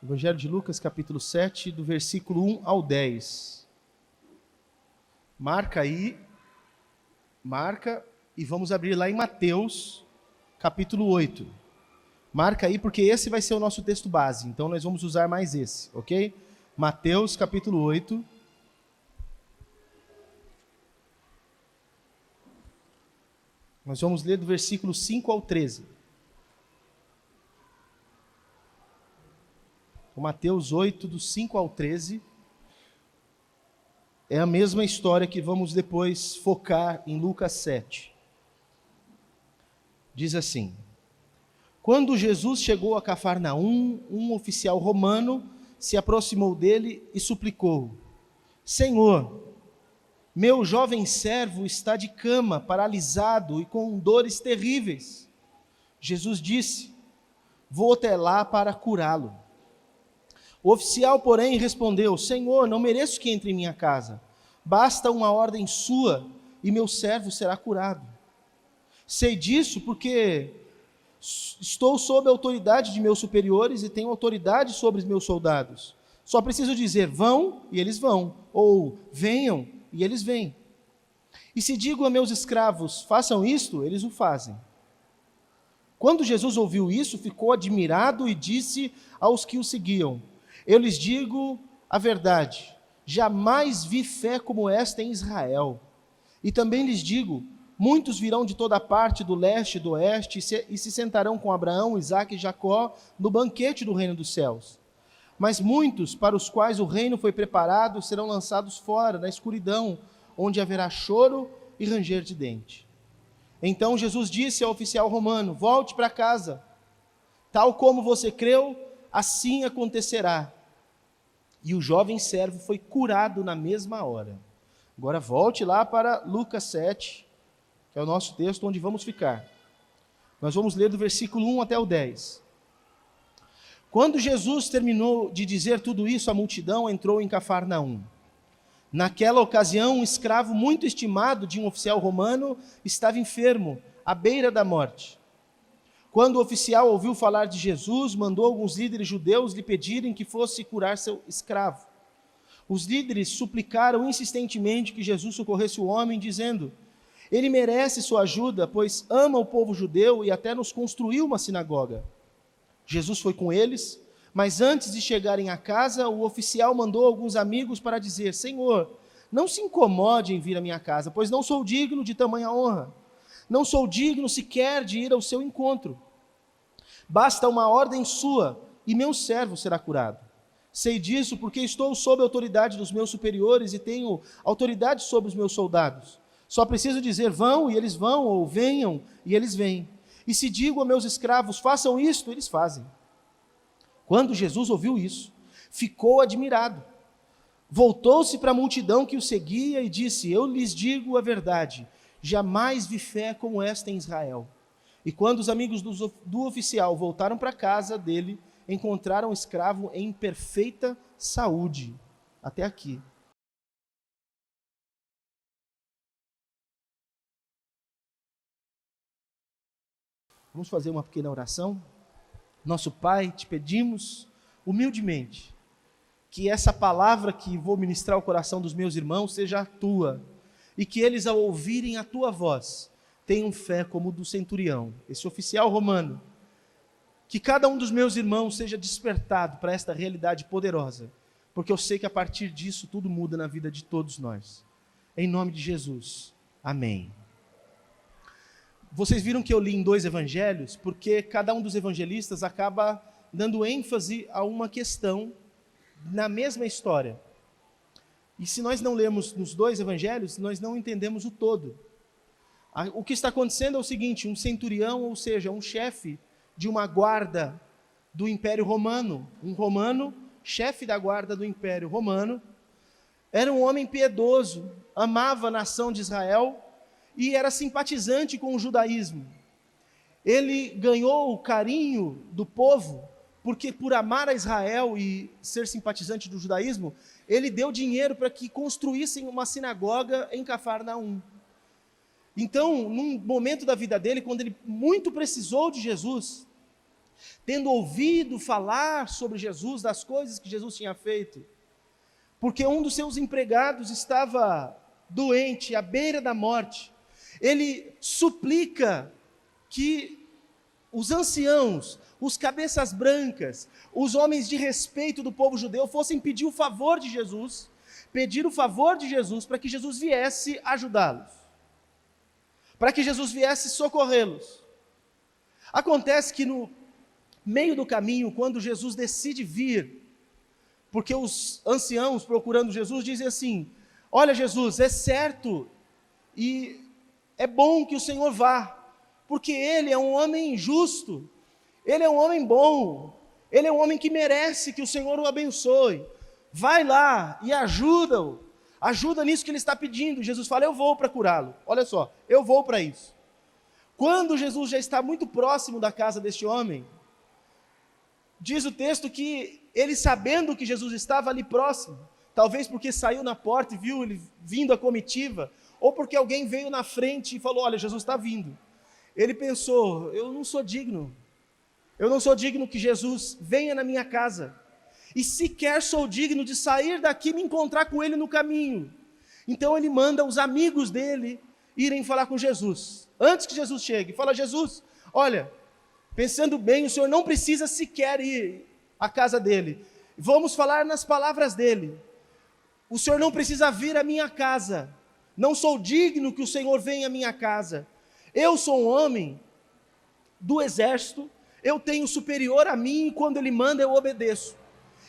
Evangelho de Lucas, capítulo 7, do versículo 1 ao 10. Marca aí, e vamos abrir lá em Mateus, capítulo 8. Marca aí, porque esse vai ser o nosso texto base, então nós vamos usar mais esse, ok? Mateus, capítulo 8. Nós vamos ler do versículo 5 ao 13. O Mateus 8, do 5 ao 13, é a mesma história que vamos depois focar em Lucas 7. Diz assim: Quando Jesus chegou a Cafarnaum, um oficial romano se aproximou dele e suplicou: Senhor, meu jovem servo está de cama, paralisado e com dores terríveis. Jesus disse: Vou até lá para curá-lo. O oficial, porém, respondeu: Senhor, não mereço que entre em minha casa. Basta uma ordem sua e meu servo será curado. Sei disso porque estou sob a autoridade de meus superiores e tenho autoridade sobre os meus soldados. Só preciso dizer: vão, e eles vão, ou venham, e eles vêm. E se digo a meus escravos: façam isto, eles o fazem. Quando Jesus ouviu isso, ficou admirado e disse aos que o seguiam: Eu lhes digo a verdade, jamais vi fé como esta em Israel. E também lhes digo, muitos virão de toda parte, do leste e do oeste, e se sentarão com Abraão, Isaque e Jacó no banquete do reino dos céus. Mas muitos, para os quais o reino foi preparado, serão lançados fora, na escuridão, onde haverá choro e ranger de dente. Então Jesus disse ao oficial romano: Volte para casa, tal como você creu, assim acontecerá. E o jovem servo foi curado na mesma hora. Agora volte lá para Lucas 7, que é o nosso texto onde vamos ficar. Nós vamos ler do versículo 1 até o 10. Quando Jesus terminou de dizer tudo isso, a multidão entrou em Cafarnaum. Naquela ocasião, um escravo muito estimado de um oficial romano estava enfermo, à beira da morte. Quando o oficial ouviu falar de Jesus, mandou alguns líderes judeus lhe pedirem que fosse curar seu escravo. Os líderes suplicaram insistentemente que Jesus socorresse o homem, dizendo: Ele merece sua ajuda, pois ama o povo judeu e até nos construiu uma sinagoga. Jesus foi com eles, mas antes de chegarem à casa, o oficial mandou alguns amigos para dizer: Senhor, não se incomode em vir à minha casa, pois não sou digno de tamanha honra. Não sou digno sequer de ir ao seu encontro. Basta uma ordem sua, e meu servo será curado. Sei disso porque estou sob a autoridade dos meus superiores e tenho autoridade sobre os meus soldados. Só preciso dizer: vão, e eles vão, ou venham, e eles vêm. E se digo a meus escravos: façam isto, eles fazem. Quando Jesus ouviu isso, ficou admirado. Voltou-se para a multidão que o seguia e disse: Eu lhes digo a verdade, jamais vi fé como esta em Israel. E quando os amigos do oficial voltaram para a casa dele, encontraram o escravo em perfeita saúde. Até aqui. Vamos fazer uma pequena oração? Nosso Pai, te pedimos humildemente que essa palavra que vou ministrar ao coração dos meus irmãos seja a tua, e que eles, ao ouvirem a tua voz, tenham fé como do centurião, esse oficial romano. Que cada um dos meus irmãos seja despertado para esta realidade poderosa, porque eu sei que a partir disso tudo muda na vida de todos nós. Em nome de Jesus, amém. Vocês viram que eu li em 2 evangelhos, porque cada um dos evangelistas acaba dando ênfase a uma questão na mesma história. E se nós não lermos nos 2 evangelhos, nós não entendemos o todo. O que está acontecendo é o seguinte: um centurião, ou seja, um chefe de uma guarda do Império Romano, um romano, chefe da guarda do Império Romano, era um homem piedoso, amava a nação de Israel e era simpatizante com o judaísmo. Ele ganhou o carinho do povo, porque por amar a Israel e ser simpatizante do judaísmo, ele deu dinheiro para que construíssem uma sinagoga em Cafarnaum. Então, num momento da vida dele, quando ele muito precisou de Jesus, tendo ouvido falar sobre Jesus, das coisas que Jesus tinha feito, porque um dos seus empregados estava doente, à beira da morte, ele suplica que os anciãos, os cabeças brancas, os homens de respeito do povo judeu fossem pedir o favor de Jesus, para que Jesus viesse ajudá-los, para que Jesus viesse socorrê-los. Acontece que no meio do caminho, quando Jesus decide vir, porque os anciãos procurando Jesus dizem assim: olha, Jesus, é certo e é bom que o Senhor vá, porque Ele é um homem justo, Ele é um homem bom, Ele é um homem que merece que o Senhor o abençoe. Vai lá e ajuda-o, ajuda nisso que ele está pedindo. Jesus fala: eu vou para curá-lo, olha só, eu vou para isso. Quando Jesus já está muito próximo da casa deste homem, diz o texto que ele, sabendo que Jesus estava ali próximo, talvez porque saiu na porta e viu ele vindo a comitiva, ou porque alguém veio na frente e falou: olha, Jesus está vindo. Ele pensou: eu não sou digno que Jesus venha na minha casa, e sequer sou digno de sair daqui e me encontrar com ele no caminho. Então ele manda os amigos dele irem falar com Jesus, antes que Jesus chegue. Fala: Jesus, olha, pensando bem, o Senhor não precisa sequer ir à casa dele, vamos falar nas palavras dele. O Senhor não precisa vir à minha casa, não sou digno que o Senhor venha à minha casa. Eu sou um homem do exército, eu tenho superior a mim, e quando ele manda eu obedeço.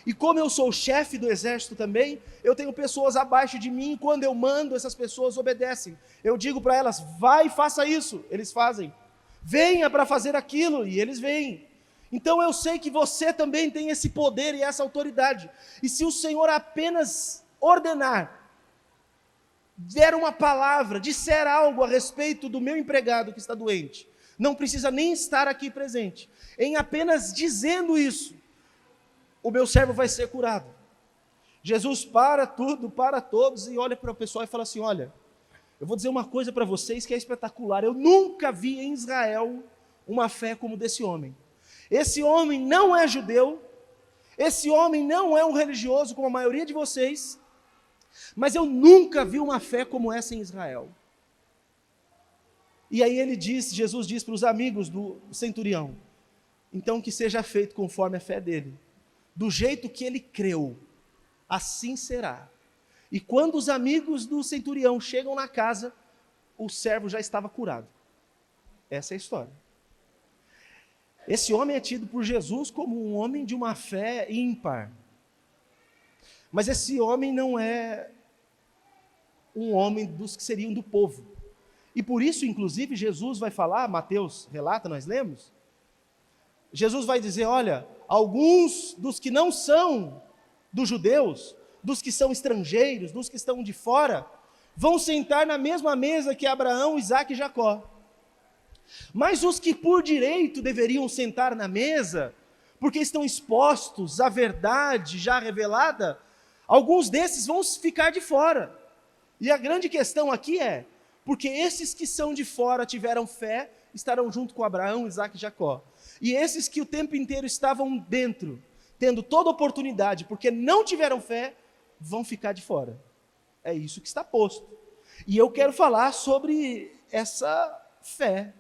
E como eu sou o chefe do exército também, eu tenho pessoas abaixo de mim, e quando eu mando, essas pessoas obedecem. Eu digo para elas: vai e faça isso, eles fazem. Venha para fazer aquilo, e eles vêm. Então eu sei que você também tem esse poder e essa autoridade. E se o Senhor apenas ordenar, der uma palavra, disser algo a respeito do meu empregado que está doente, não precisa nem estar aqui presente, em apenas dizendo isso, o meu servo vai ser curado. Jesus para tudo, para todos, e olha para o pessoal e fala assim: olha, eu vou dizer uma coisa para vocês que é espetacular, eu nunca vi em Israel uma fé como desse homem. Esse homem não é judeu, esse homem não é um religioso como a maioria de vocês, mas eu nunca vi uma fé como essa em Israel. E aí Jesus diz para os amigos do centurião: então que seja feito conforme a fé dele, do jeito que ele creu, assim será. E quando os amigos do centurião chegam na casa, o servo já estava curado. Essa é a história. Esse homem é tido por Jesus como um homem de uma fé ímpar. Mas esse homem não é um homem dos que seriam do povo. E por isso, inclusive, Jesus vai falar, Mateus relata, nós lemos, Jesus vai dizer: olha, alguns dos que não são dos judeus, dos que são estrangeiros, dos que estão de fora, vão sentar na mesma mesa que Abraão, Isaque e Jacó. Mas os que por direito deveriam sentar na mesa, porque estão expostos à verdade já revelada, alguns desses vão ficar de fora. E a grande questão aqui é, porque esses que são de fora tiveram fé, estarão junto com Abraão, Isaque e Jacó. E esses que o tempo inteiro estavam dentro, tendo toda oportunidade, porque não tiveram fé, vão ficar de fora. É isso que está posto. E eu quero falar sobre essa fé,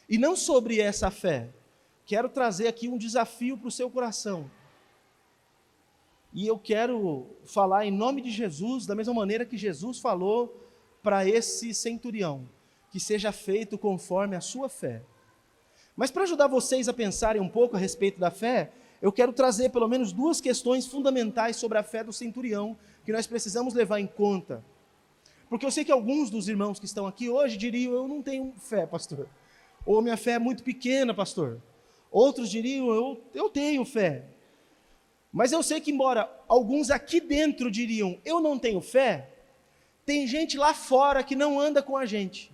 e não sobre essa fé. Quero trazer aqui um desafio para o seu coração. E eu quero falar em nome de Jesus, da mesma maneira que Jesus falou para esse centurião, que seja feito conforme a sua fé. Mas para ajudar vocês a pensarem um pouco a respeito da fé, eu quero trazer pelo menos duas questões fundamentais sobre a fé do centurião, que nós precisamos levar em conta. Porque eu sei que alguns dos irmãos que estão aqui hoje diriam: eu não tenho fé, pastor. Ou minha fé é muito pequena, pastor. Outros diriam: eu tenho fé. Mas eu sei que, embora alguns aqui dentro diriam: eu não tenho fé, tem gente lá fora que não anda com a gente,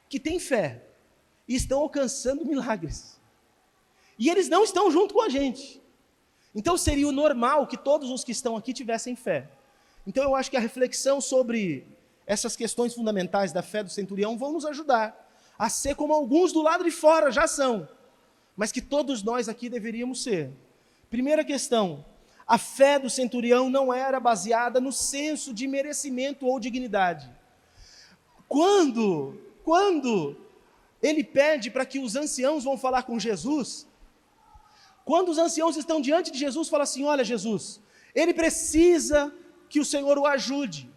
que tem fé, e estão alcançando milagres. E eles não estão junto com a gente. Então seria o normal que todos os que estão aqui tivessem fé. Então eu acho que a reflexão sobre essas questões fundamentais da fé do centurião vão nos ajudar a ser como alguns do lado de fora já são. mas que todos nós aqui deveríamos ser. Primeira questão, a fé do centurião não era baseada no senso de merecimento ou dignidade. Quando ele pede para que os anciãos vão falar com Jesus, quando os anciãos estão diante de Jesus, fala assim: olha, Jesus, ele precisa que o Senhor o ajude,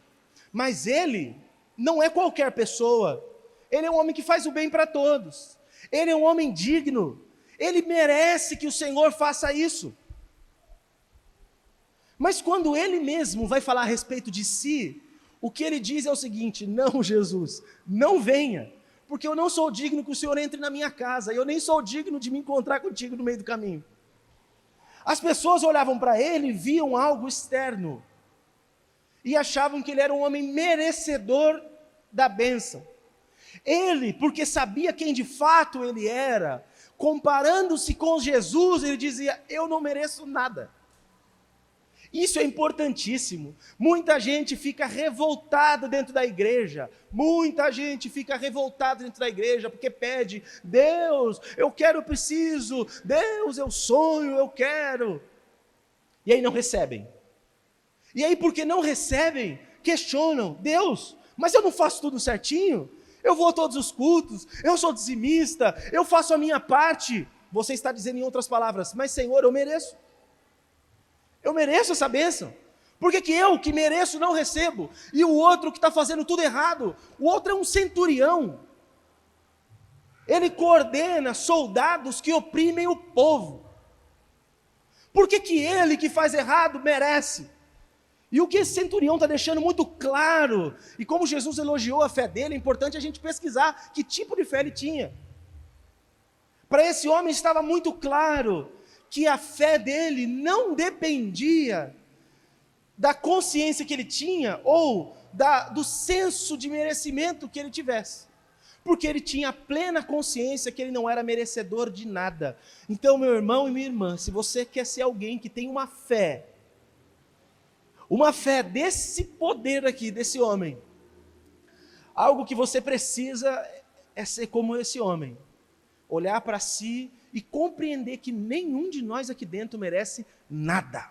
mas ele não é qualquer pessoa, ele é um homem que faz o bem para todos, ele é um homem digno, ele merece que o Senhor faça isso. Mas quando ele mesmo vai falar a respeito de si, o que ele diz é o seguinte: não, Jesus, não venha, porque eu não sou digno que o Senhor entre na minha casa, eu nem sou digno de me encontrar contigo no meio do caminho. As pessoas olhavam para ele e viam algo externo, e achavam que ele era um homem merecedor da bênção. Ele, porque sabia quem de fato ele era, comparando-se com Jesus, ele dizia: eu não mereço nada. Isso é importantíssimo. Muita gente fica revoltada dentro da igreja, porque pede: Deus, eu quero, eu preciso, Deus, eu sonho, eu quero, e aí não recebem. E aí, porque não recebem, questionam: Deus, mas eu não faço tudo certinho? Eu vou a todos os cultos, eu sou dizimista, eu faço a minha parte. Você está dizendo em outras palavras: mas Senhor, eu mereço essa bênção. Por que eu, que mereço, não recebo? E o outro que está fazendo tudo errado, o outro é um centurião, ele coordena soldados que oprimem o povo. Por que ele que faz errado merece? E o que esse centurião está deixando muito claro, e como Jesus elogiou a fé dele, é importante a gente pesquisar que tipo de fé ele tinha. Para esse homem estava muito claro que a fé dele não dependia da consciência que ele tinha, ou do senso de merecimento que ele tivesse, porque ele tinha plena consciência que ele não era merecedor de nada. Então, meu irmão e minha irmã, se você quer ser alguém que tem uma fé desse poder aqui, desse homem, algo que você precisa é ser como esse homem, olhar para si e compreender que nenhum de nós aqui dentro merece nada.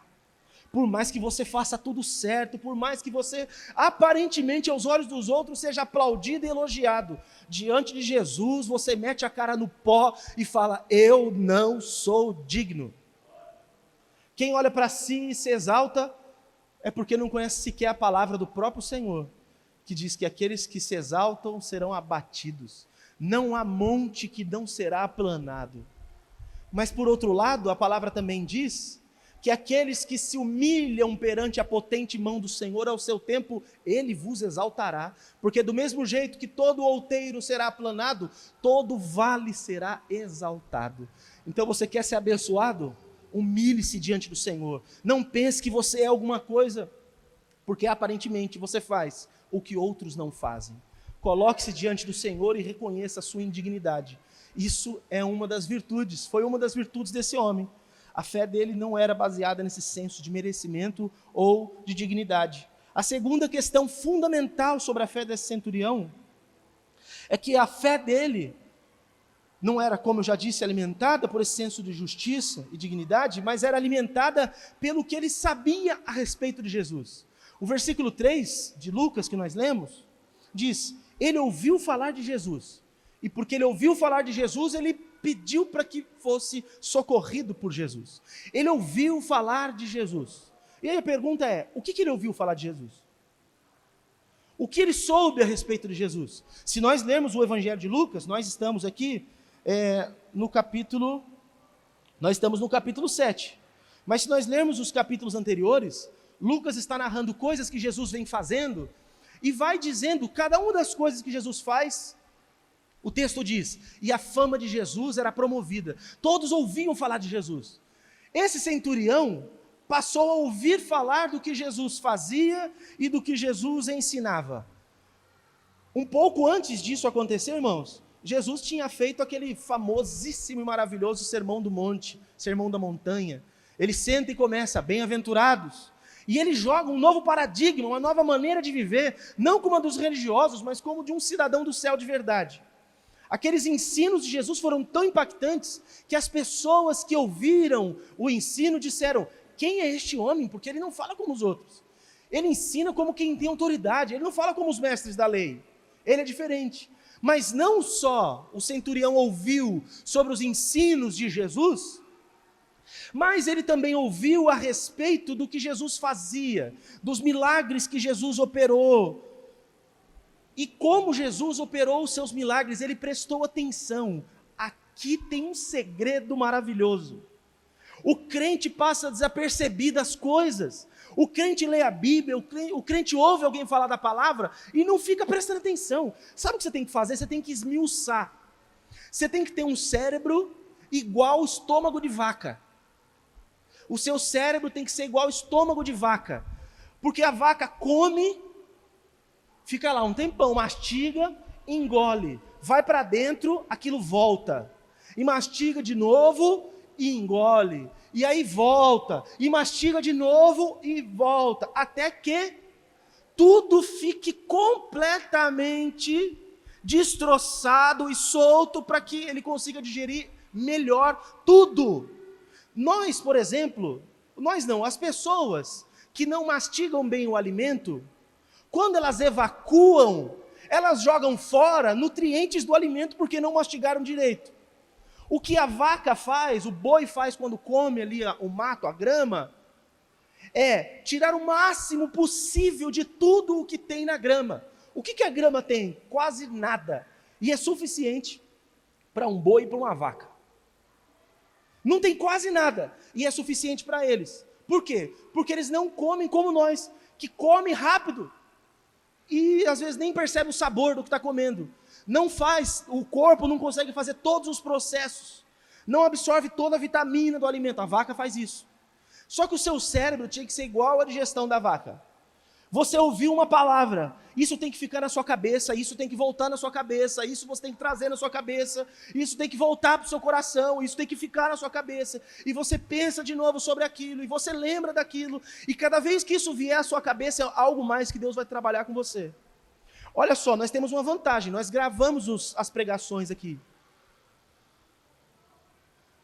Por mais que você faça tudo certo, por mais que você, aparentemente, aos olhos dos outros, seja aplaudido e elogiado, diante de Jesus, você mete a cara no pó e fala: eu não sou digno. Quem olha para si e se exalta, é porque não conhece sequer a palavra do próprio Senhor, que diz que aqueles que se exaltam serão abatidos. Não há monte que não será aplanado. Mas por outro lado, a palavra também diz que aqueles que se humilham perante a potente mão do Senhor, ao seu tempo Ele vos exaltará, porque do mesmo jeito que todo outeiro será aplanado, todo vale será exaltado. Então você quer ser abençoado? Humilhe-se diante do Senhor. Não pense que você é alguma coisa, porque aparentemente você faz o que outros não fazem. Coloque-se diante do Senhor e reconheça a sua indignidade. Isso é uma das virtudes, foi uma das virtudes desse homem. A fé dele não era baseada nesse senso de merecimento ou de dignidade. A segunda questão fundamental sobre a fé desse centurião é que a fé dele não era, como eu já disse, alimentada por esse senso de justiça e dignidade, mas era alimentada pelo que ele sabia a respeito de Jesus. O versículo 3 de Lucas, que nós lemos, diz: ele ouviu falar de Jesus, e porque ele ouviu falar de Jesus, ele pediu para que fosse socorrido por Jesus. Ele ouviu falar de Jesus. E aí a pergunta é: o que ele ouviu falar de Jesus? O que ele soube a respeito de Jesus? Se nós lermos o Evangelho de Lucas, nós estamos aqui no capítulo 7. Mas se nós lermos os capítulos anteriores, Lucas está narrando coisas que Jesus vem fazendo, e vai dizendo cada uma das coisas que Jesus faz. O texto diz: e a fama de Jesus era promovida. Todos ouviam falar de Jesus. Esse centurião passou a ouvir falar do que Jesus fazia e do que Jesus ensinava. Um pouco antes disso acontecer, irmãos, Jesus tinha feito aquele famosíssimo e maravilhoso Sermão do Monte, Sermão da Montanha. Ele senta e começa: bem-aventurados. E ele joga um novo paradigma, uma nova maneira de viver, não como a dos religiosos, mas como de um cidadão do céu de verdade. Aqueles ensinos de Jesus foram tão impactantes que as pessoas que ouviram o ensino disseram: quem é este homem? Porque ele não fala como os outros. Ele ensina como quem tem autoridade, ele não fala como os mestres da lei. Ele é diferente. Mas não só o centurião ouviu sobre os ensinos de Jesus, mas ele também ouviu a respeito do que Jesus fazia, dos milagres que Jesus operou. E como Jesus operou os seus milagres, ele prestou atenção. Aqui tem um segredo maravilhoso. O crente passa desapercebido as coisas. O crente lê a Bíblia, o crente ouve alguém falar da palavra e não fica prestando atenção. Sabe o que você tem que fazer? Você tem que esmiuçar. Você tem que ter um cérebro igual ao estômago de vaca. O seu cérebro tem que ser igual ao estômago de vaca. Porque a vaca come, fica lá um tempão, mastiga, engole. Vai para dentro, aquilo volta. E mastiga de novo e engole. E aí volta, e mastiga de novo e volta, até que tudo fique completamente destroçado e solto para que ele consiga digerir melhor tudo. Nós, por exemplo, as pessoas que não mastigam bem o alimento, quando elas evacuam, elas jogam fora nutrientes do alimento porque não mastigaram direito. O que a vaca faz, o boi faz quando come ali o mato, a grama, é tirar o máximo possível de tudo o que tem na grama. O que a grama tem? Quase nada. E é suficiente para um boi e para uma vaca. Não tem quase nada. E é suficiente para eles. Por quê? Porque eles não comem como nós, que come rápido. E às vezes nem percebe o sabor do que está comendo. Não faz, o corpo não consegue fazer todos os processos, não absorve toda a vitamina do alimento, a vaca faz isso. Só que o seu cérebro tinha que ser igual à digestão da vaca. Você ouviu uma palavra, isso tem que ficar na sua cabeça, isso tem que voltar na sua cabeça, isso você tem que trazer na sua cabeça, isso tem que voltar para o seu coração, isso tem que ficar na sua cabeça, e você pensa de novo sobre aquilo, e você lembra daquilo, e cada vez que isso vier à sua cabeça, é algo mais que Deus vai trabalhar com você. Olha só, nós temos uma vantagem, nós gravamos as pregações aqui.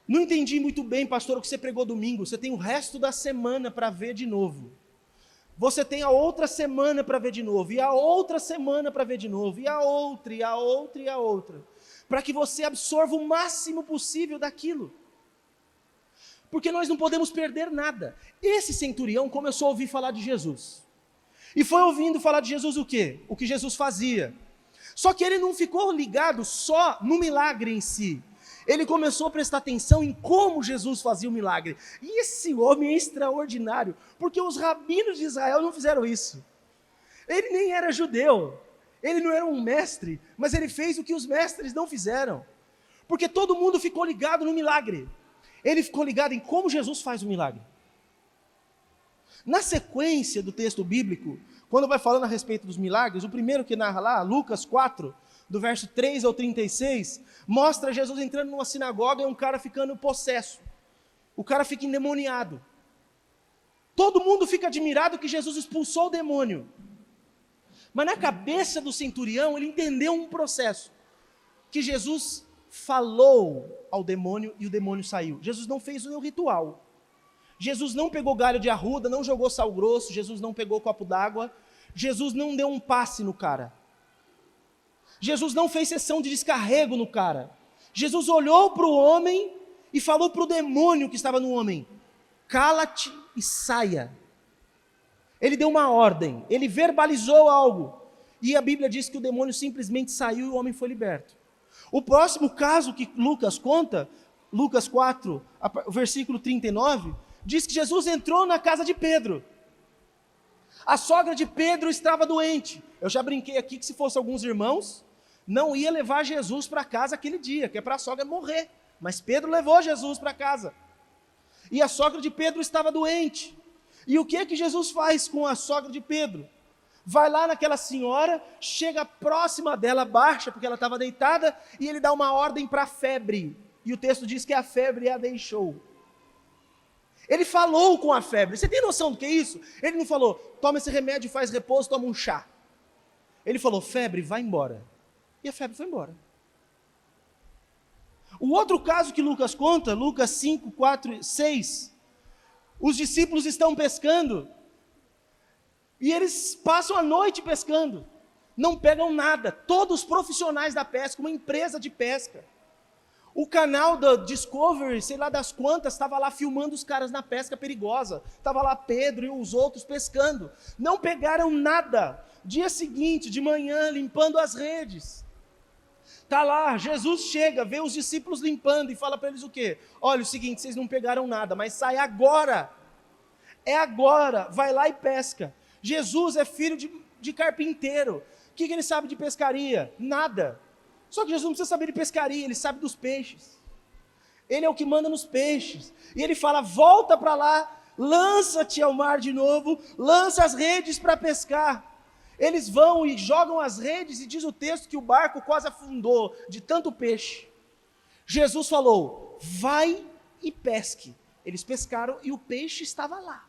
Não entendi muito bem, pastor, o que você pregou domingo. Você tem o resto da semana para ver de novo. Você tem a outra semana para ver de novo, e a outra semana para ver de novo, e a outra, e a outra, e a outra. Para que você absorva o máximo possível daquilo. Porque nós não podemos perder nada. Esse centurião começou a ouvir falar de Jesus. E foi ouvindo falar de Jesus o quê? O que Jesus fazia. Só que ele não ficou ligado só no milagre em si. Ele começou a prestar atenção em como Jesus fazia o milagre. E esse homem é extraordinário, porque os rabinos de Israel não fizeram isso. Ele nem era judeu, ele não era um mestre, mas ele fez o que os mestres não fizeram. Porque todo mundo ficou ligado no milagre. Ele ficou ligado em como Jesus faz o milagre. Na sequência do texto bíblico, quando vai falando a respeito dos milagres, o primeiro que narra lá, Lucas 4, do verso 3 ao 36, mostra Jesus entrando numa sinagoga e um cara ficando possesso. O cara fica endemoniado. Todo mundo fica admirado que Jesus expulsou o demônio. Mas na cabeça do centurião, ele entendeu um processo. Que Jesus falou ao demônio e o demônio saiu. Jesus não fez nenhum ritual. Jesus não pegou galho de arruda, não jogou sal grosso, Jesus não pegou copo d'água, Jesus não deu um passe no cara. Jesus não fez sessão de descarrego no cara. Jesus olhou para o homem e falou para o demônio que estava no homem: cala-te e saia. Ele deu uma ordem, ele verbalizou algo. E a Bíblia diz que o demônio simplesmente saiu e o homem foi liberto. O próximo caso que Lucas conta, Lucas 4, versículo 39, diz que Jesus entrou na casa de Pedro. A sogra de Pedro estava doente. Eu já brinquei aqui que se fosse alguns irmãos, não ia levar Jesus para casa aquele dia, que é para a sogra morrer. Mas Pedro levou Jesus para casa. E a sogra de Pedro estava doente. E o que é que Jesus faz com a sogra de Pedro? Vai lá naquela senhora, chega próxima dela, baixa, porque ela estava deitada, e ele dá uma ordem para a febre. E o texto diz que a febre a deixou. Ele falou com a febre. Você tem noção do que é isso? Ele não falou: toma esse remédio, faz repouso, toma um chá. Ele falou: febre, vai embora. E a febre foi embora. O outro caso que Lucas conta, Lucas 5, 4, 6, os discípulos estão pescando, e eles passam a noite pescando, não pegam nada, todos profissionais da pesca, uma empresa de pesca. O canal da Discovery, sei lá das quantas, estava lá filmando os caras na pesca perigosa. Estava lá Pedro e os outros pescando. Não pegaram nada. Dia seguinte, de manhã, limpando as redes. Está lá, Jesus chega, vê os discípulos limpando e fala para eles o quê? Olha, o seguinte, vocês não pegaram nada, mas sai agora. É agora, vai lá e pesca. Jesus é filho de carpinteiro. O que ele sabe de pescaria? Nada. Só que Jesus não precisa saber de pescaria, ele sabe dos peixes. Ele é o que manda nos peixes. E ele fala, volta para lá, lança-te ao mar de novo, lança as redes para pescar. Eles vão e jogam as redes e diz o texto que o barco quase afundou de tanto peixe. Jesus falou, vai e pesque. Eles pescaram e o peixe estava lá.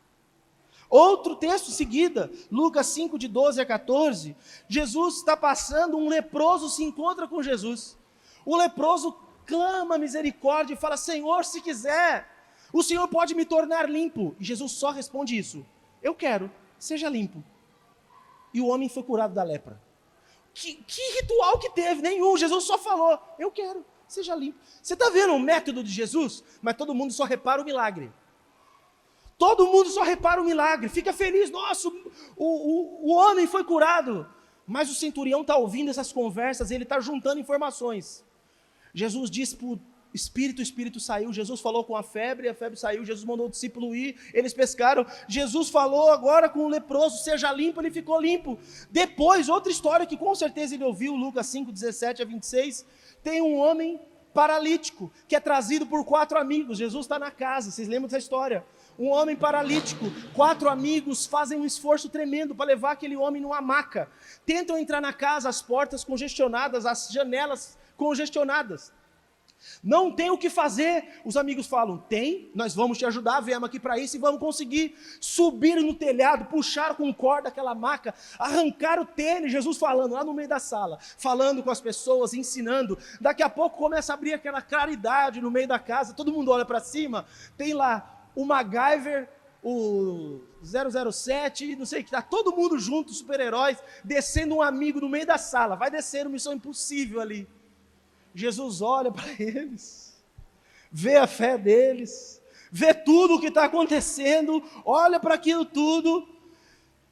Outro texto em seguida, Lucas 5, de 12 a 14, Jesus está passando, um leproso se encontra com Jesus. O leproso clama misericórdia e fala, Senhor, se quiser, o Senhor pode me tornar limpo. E Jesus só responde isso, eu quero, seja limpo. E o homem foi curado da lepra. Que ritual que teve? Nenhum, Jesus só falou, eu quero, seja limpo. Você está vendo o método de Jesus? Mas todo mundo só repara o milagre. Todo mundo só repara o milagre, fica feliz, nossa, o homem foi curado. Mas o centurião está ouvindo essas conversas, ele está juntando informações. Jesus disse para o espírito saiu, Jesus falou com a febre saiu, Jesus mandou o discípulo ir, eles pescaram. Jesus falou agora com o leproso, seja limpo, ele ficou limpo. Depois, outra história que com certeza ele ouviu, Lucas 5, 17 a 26, tem um homem paralítico, que é trazido por 4 amigos, Jesus está na casa, vocês lembram dessa história? Um homem paralítico, 4 amigos fazem um esforço tremendo para levar aquele homem numa maca, tentam entrar na casa, as portas congestionadas, as janelas congestionadas, não tem o que fazer, os amigos falam, tem, nós vamos te ajudar, viemos aqui para isso e vamos conseguir, subir no telhado, puxar com corda aquela maca, arrancar o telho, Jesus falando lá no meio da sala, falando com as pessoas, ensinando, daqui a pouco começa a abrir aquela claridade no meio da casa, todo mundo olha para cima, tem lá o MacGyver, o 007, não sei o que, está todo mundo junto, super-heróis, descendo um amigo no meio da sala, vai descendo Missão Impossível ali. Jesus olha para eles, vê a fé deles, vê tudo o que está acontecendo, olha para aquilo tudo,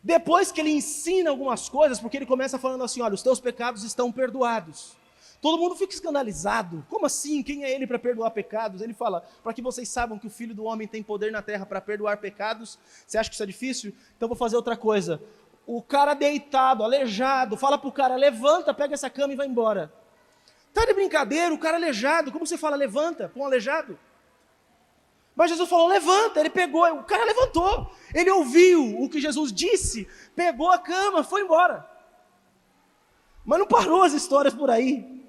depois que ele ensina algumas coisas, porque ele começa falando assim, olha, os teus pecados estão perdoados. Todo mundo fica escandalizado, como assim, quem é ele para perdoar pecados? Ele fala, para que vocês saibam que o Filho do Homem tem poder na terra para perdoar pecados, você acha que isso é difícil? Então vou fazer outra coisa, o cara deitado, aleijado, fala para o cara, levanta, pega essa cama e vai embora. Está de brincadeira, o cara aleijado, como você fala, levanta para um aleijado? Mas Jesus falou, levanta, ele pegou, o cara levantou, ele ouviu o que Jesus disse, pegou a cama, foi embora. Mas não parou as histórias por aí.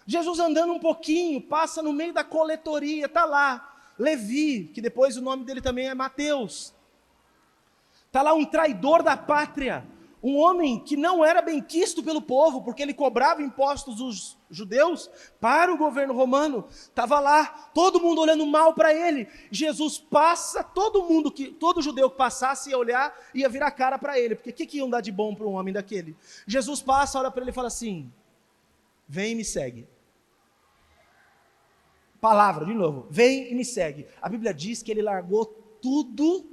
Jesus andando um pouquinho, passa no meio da coletoria, está lá, Levi, que depois o nome dele também é Mateus. Está lá um traidor da pátria, um homem que não era bem quisto pelo povo, porque ele cobrava impostos dos judeus para o governo romano, estava lá, todo mundo olhando mal para ele. Jesus passa, todo judeu que passasse ia olhar, ia virar a cara para ele, porque o que iam dar de bom para um homem daquele? Jesus passa, olha para ele e fala assim, vem e me segue. Palavra, de novo, vem e me segue. A Bíblia diz que ele largou tudo,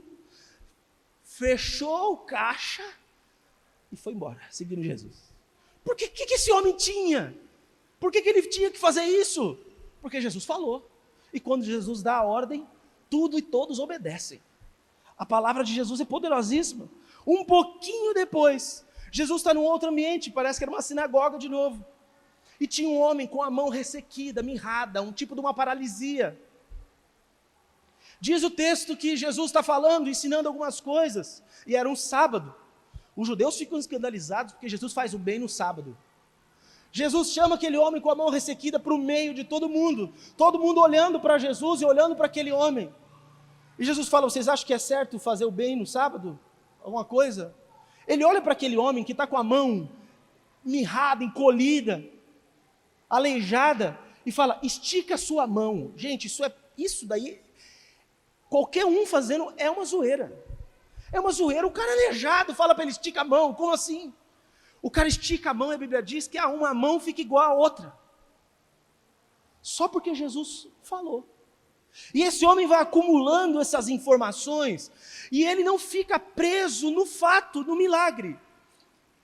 fechou o caixa e foi embora, seguindo Jesus. Por que esse homem tinha? Por que ele tinha que fazer isso? Porque Jesus falou. E quando Jesus dá a ordem, tudo e todos obedecem. A palavra de Jesus é poderosíssima. Um pouquinho depois, Jesus está num outro ambiente, parece que era uma sinagoga de novo. E tinha um homem com a mão ressequida, mirrada, um tipo de uma paralisia. Diz o texto que Jesus está falando, ensinando algumas coisas, e era um sábado. Os judeus ficam escandalizados porque Jesus faz o bem no sábado. Jesus chama aquele homem com a mão ressequida para o meio de todo mundo olhando para Jesus e olhando para aquele homem. E Jesus fala, vocês acham que é certo fazer o bem no sábado? Alguma coisa? Ele olha para aquele homem que está com a mão mirrada, encolhida, aleijada, e fala, estica a sua mão. Gente, isso daí, qualquer um fazendo é uma zoeira. É uma zoeira, o cara aleijado fala para ele, estica a mão, como assim? O cara estica a mão e a Bíblia diz que uma mão fica igual à outra. Só porque Jesus falou. E esse homem vai acumulando essas informações, e ele não fica preso no fato, no milagre.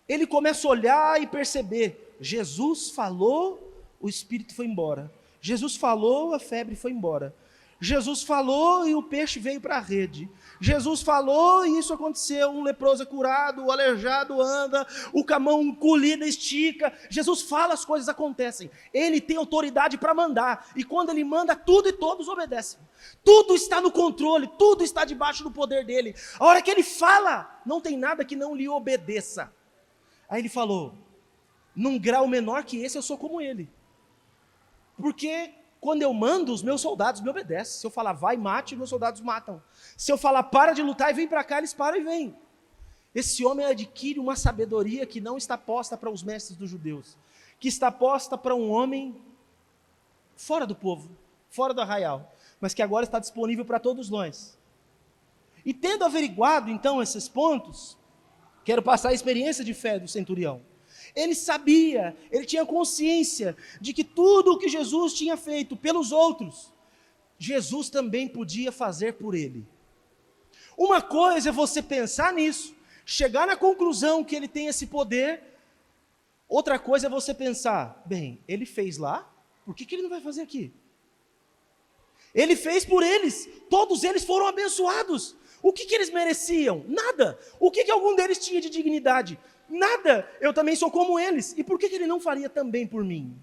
Ele começa a olhar e perceber, Jesus falou, o espírito foi embora. Jesus falou, a febre foi embora. Jesus falou e o peixe veio para a rede. Jesus falou e isso aconteceu, um leproso é curado, o aleijado anda, o camão encolhido estica. Jesus fala, as coisas acontecem. Ele tem autoridade para mandar, e quando ele manda, tudo e todos obedecem. Tudo está no controle, tudo está debaixo do poder dele. A hora que ele fala, não tem nada que não lhe obedeça. Aí ele falou, num grau menor que esse eu sou como ele. Porque quando eu mando, os meus soldados me obedecem. Se eu falar vai, mate, meus soldados matam. Se eu falar para de lutar e vem para cá, eles param e vêm. Esse homem adquire uma sabedoria que não está posta para os mestres dos judeus, que está posta para um homem fora do povo, fora do arraial, mas que agora está disponível para todos nós. E tendo averiguado então esses pontos, quero passar a experiência de fé do centurião. Ele sabia, ele tinha consciência de que tudo o que Jesus tinha feito pelos outros, Jesus também podia fazer por ele. Uma coisa é você pensar nisso, chegar na conclusão que ele tem esse poder. Outra coisa é você pensar, bem, ele fez lá, por que ele não vai fazer aqui? Ele fez por eles, todos eles foram abençoados. O que eles mereciam? Nada. O que algum deles tinha de dignidade? Nada. Eu também sou como eles. E por que ele não faria também por mim?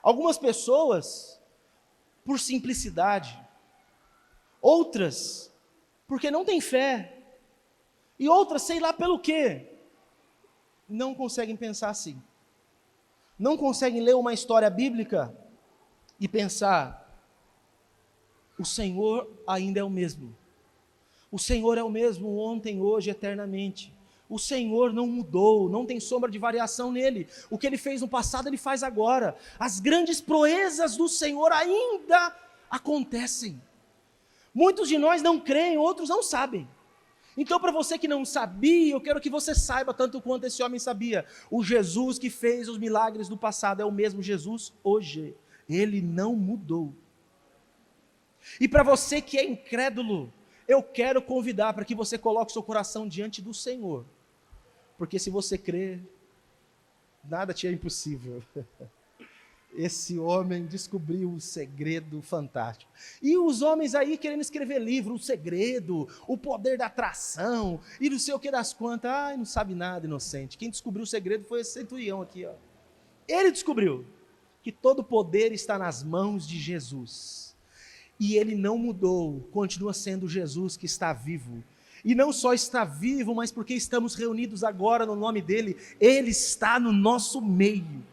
Algumas pessoas, por simplicidade. Outras, porque não têm fé. E outras, sei lá pelo quê, não conseguem pensar assim. Não conseguem ler uma história bíblica e pensar, o Senhor ainda é o mesmo. O Senhor é o mesmo ontem, hoje, eternamente. O Senhor não mudou, não tem sombra de variação nele. O que ele fez no passado, ele faz agora. As grandes proezas do Senhor ainda acontecem. Muitos de nós não creem, outros não sabem. Então, para você que não sabia, eu quero que você saiba, tanto quanto esse homem sabia, o Jesus que fez os milagres do passado é o mesmo Jesus hoje. Ele não mudou. E para você que é incrédulo, eu quero convidar para que você coloque seu coração diante do Senhor. Porque se você crer, nada te é impossível. Esse homem descobriu um segredo fantástico. E os homens aí querendo escrever livro, o segredo, o poder da atração, e não sei o que das quantas. Ai, não sabe nada, inocente. Quem descobriu o segredo foi esse centurião aqui, ó. Ele descobriu que todo poder está nas mãos de Jesus. E ele não mudou, continua sendo Jesus que está vivo. E não só está vivo, mas porque estamos reunidos agora no nome dele, ele está no nosso meio.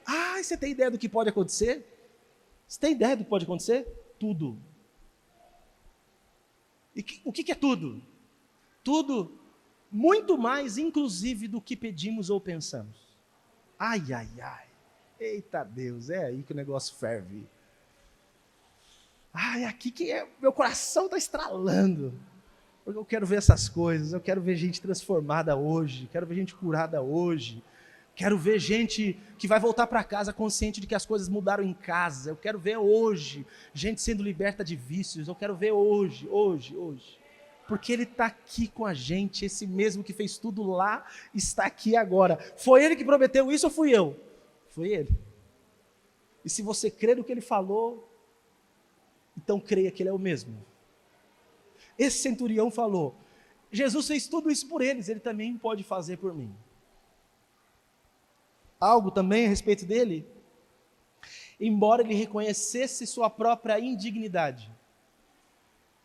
Ah, você tem ideia do que pode acontecer? Você tem ideia do que pode acontecer? Tudo. E o que é tudo? Tudo, muito mais, inclusive, do que pedimos ou pensamos. Ai, ai, ai. Eita Deus, é aí que o negócio ferve. Ai, aqui que meu coração está estralando. Porque eu quero ver essas coisas, eu quero ver gente transformada hoje, quero ver gente curada hoje, quero ver gente que vai voltar para casa consciente de que as coisas mudaram em casa, eu quero ver hoje gente sendo liberta de vícios, eu quero ver hoje. Porque ele está aqui com a gente, esse mesmo que fez tudo lá, está aqui agora. Foi ele que prometeu isso ou fui eu? Foi ele. E se você crê no que ele falou, então creia que ele é o mesmo. Esse centurião falou, Jesus fez tudo isso por eles, ele também pode fazer por mim. Algo também a respeito dele, embora ele reconhecesse sua própria indignidade,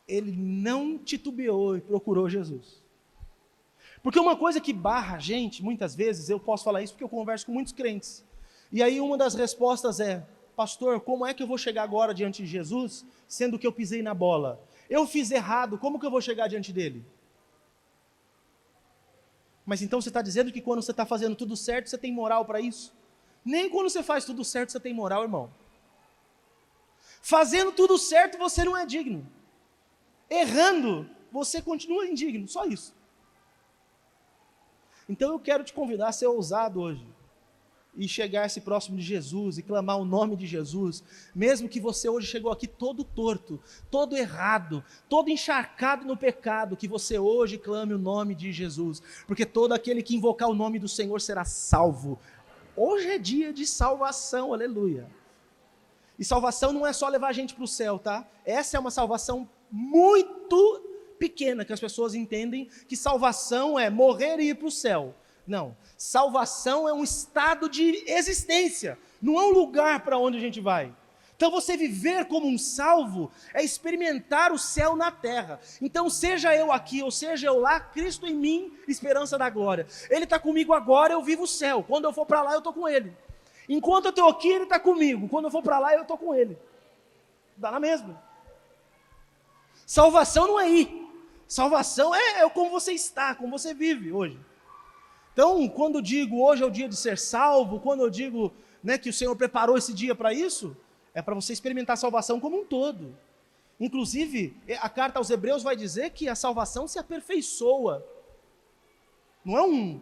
ele não titubeou e procurou Jesus. Porque uma coisa que barra a gente, muitas vezes, eu posso falar isso porque eu converso com muitos crentes, e aí uma das respostas é, pastor, como é que eu vou chegar agora diante de Jesus, sendo que eu pisei na bola? Eu fiz errado, como que eu vou chegar diante dele? Mas então você está dizendo que quando você está fazendo tudo certo, você tem moral para isso? Nem quando você faz tudo certo você tem moral, irmão. Fazendo tudo certo você não é digno. Errando, você continua indigno, só isso. Então eu quero te convidar a ser ousado hoje. E chegar-se próximo de Jesus e clamar o nome de Jesus, mesmo que você hoje chegou aqui todo torto, todo errado, todo encharcado no pecado, que você hoje clame o nome de Jesus, porque todo aquele que invocar o nome do Senhor será salvo. Hoje é dia de salvação, aleluia. E salvação não é só levar a gente para o céu, tá? Essa é uma salvação muito pequena, que as pessoas entendem que salvação é morrer e ir para o céu. Não, salvação é um estado de existência, não é um lugar para onde a gente vai. Então você viver como um salvo é experimentar o céu na terra. Então seja eu aqui ou seja eu lá, Cristo em mim, esperança da glória. Ele está comigo agora, eu vivo o céu. Quando eu for para lá, eu estou com Ele. Enquanto eu estou aqui, Ele está comigo. Quando eu for para lá, eu estou com Ele. Dá na mesma. Salvação não é ir. Salvação é como você está, como você vive hoje. Então, quando eu digo hoje é o dia de ser salvo, quando eu digo, né, que o Senhor preparou esse dia para isso, é para você experimentar a salvação como um todo. Inclusive, a carta aos Hebreus vai dizer que a salvação se aperfeiçoa. Não é um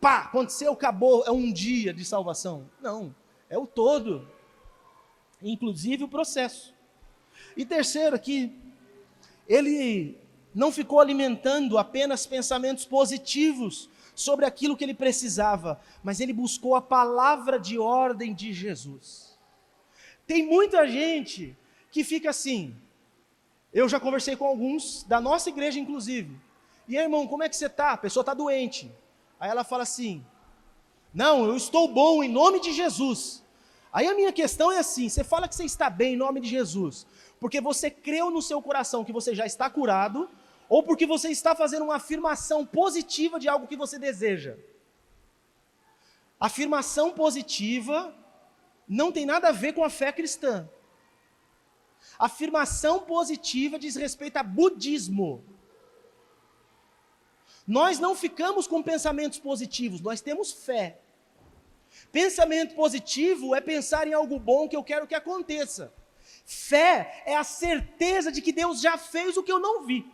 pá, aconteceu, acabou, é um dia de salvação. Não, é o todo. Inclusive o processo. E terceiro aqui, ele não ficou alimentando apenas pensamentos positivos sobre aquilo que ele precisava, mas ele buscou a palavra de ordem de Jesus. Tem muita gente que fica assim, eu já conversei com alguns, da nossa igreja inclusive, e aí, irmão, como é que você está? A pessoa está doente, aí ela fala assim, não, eu estou bom em nome de Jesus. Aí a minha questão é assim, você fala que você está bem em nome de Jesus, porque você creu no seu coração que você já está curado, ou porque você está fazendo uma afirmação positiva de algo que você deseja. Afirmação positiva não tem nada a ver com a fé cristã. Afirmação positiva diz respeito a budismo. Nós não ficamos com pensamentos positivos, nós temos fé. Pensamento positivo é pensar em algo bom que eu quero que aconteça. Fé é a certeza de que Deus já fez o que eu não vi.